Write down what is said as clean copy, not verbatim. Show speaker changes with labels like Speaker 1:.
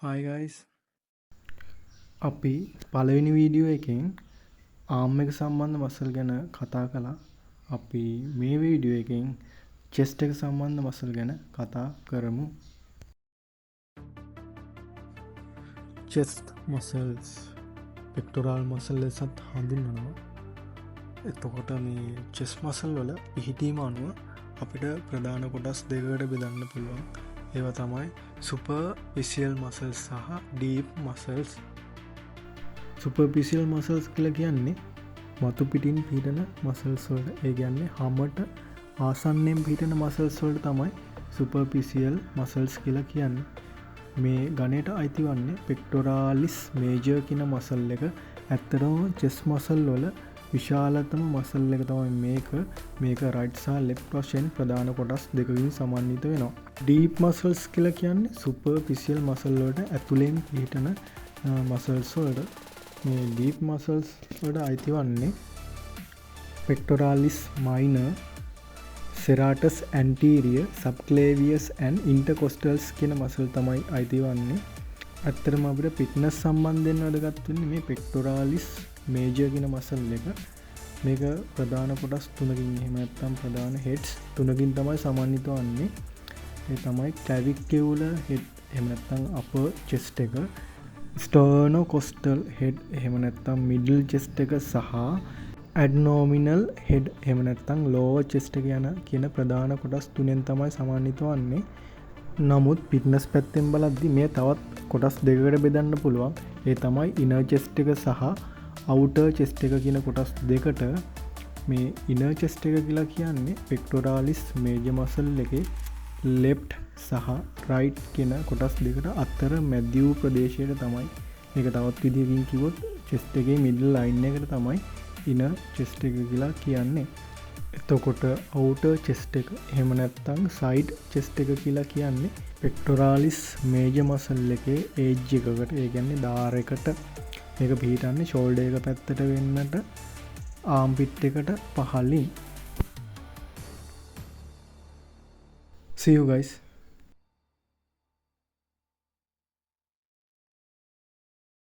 Speaker 1: Hi guys. අපි පළවෙනි video එකෙන් ආම් එක සම්බන්ධ මසල් ගැන කතා කළා. අපි මේ වීඩියෝ එකෙන් chest එක සම්බන්ධ මසල් ගැන කතා කරමු. chest muscles pectoral muscle ලෙසත් හඳුන්වනවා. එතකොට මේ chest muscle වල පිහිටීම අනුව අපිට ප්‍රධාන කොටස් දෙකකට බෙදන්න පුළුවන්. ඒවා තමයි superficial muscles සහ deep muscles. superficial muscles කියලා කියන්නේ මතු පිටින් පිහිටන muscles වලට. ඒ කියන්නේ හමට ආසන්නයෙන් පිහිටන muscles වලට තමයි superficial muscles කියලා කියන්නේ. මේ ගණයට අයිති වන්නේ pectoralis major කියන muscle එක. ඇත්තටම chest muscle වල විශාලතම muscle එක තමයි මේක right සහ left වශයෙන් ප්‍රධාන කොටස් දෙකකින් සමන්විත වෙනවා. deep muscles කියලා කියන්නේ superficial muscle වලට ඇතුලෙන් පිහිටන muscles වලට. මේ deep muscles වලට අයිති වන්නේ pectoralis minor, serratus anterior, subclavius and intercostals කියන muscle තමයි අයිති වන්නේ. ඇත්තටම අපිට fitness සම්බන්ධයෙන් වැදගත් වෙන්නේ මේ pectoralis major කියන muscle එක. මේක ප්‍රධාන කොටස් තුනකින් එහෙම නැත්නම් ප්‍රධාන heads තුනකින් තමයි සමන්විත වන්නේ. ඒ තමයි clavicular head එහෙම නැත්නම් upper chest එක, sternocostal head එහෙම නැත්නම් middle chest එක සහ abdominal head එහෙම නැත්නම් lower chest එක යන කියන ප්‍රධාන කොටස් තුනෙන් තමයි සමන්විත වන්නේ. නමුත් fitness පැත්තෙන් බලද්දි මේ තවත් කොටස් දෙකකට බෙදන්න පුළුවන්. ඒ තමයි inner chest එක සහ outer chest එක කියන කොටස් දෙකට. මේ inner chest එක කියලා කියන්නේ pectoralis major muscle එකේ left සහ right කියන කොටස් දෙකට අතර මැද වූ ප්‍රදේශයට තමයි. මේක තවත් විදිහකින් කිව්වොත් chest එකේ middle line එකට තමයි inner chest එක කියලා කියන්නේ. එතකොට outer chest එක එහෙම නැත්නම් side chest එක කියලා කියන්නේ pectoralis major muscle එකේ edge එකකට, ඒ කියන්නේ දාරයකට මේක පිහිටන්නේ shoulder එක පැත්තට වෙන්නට armpit එකට පහළින්. See you guys.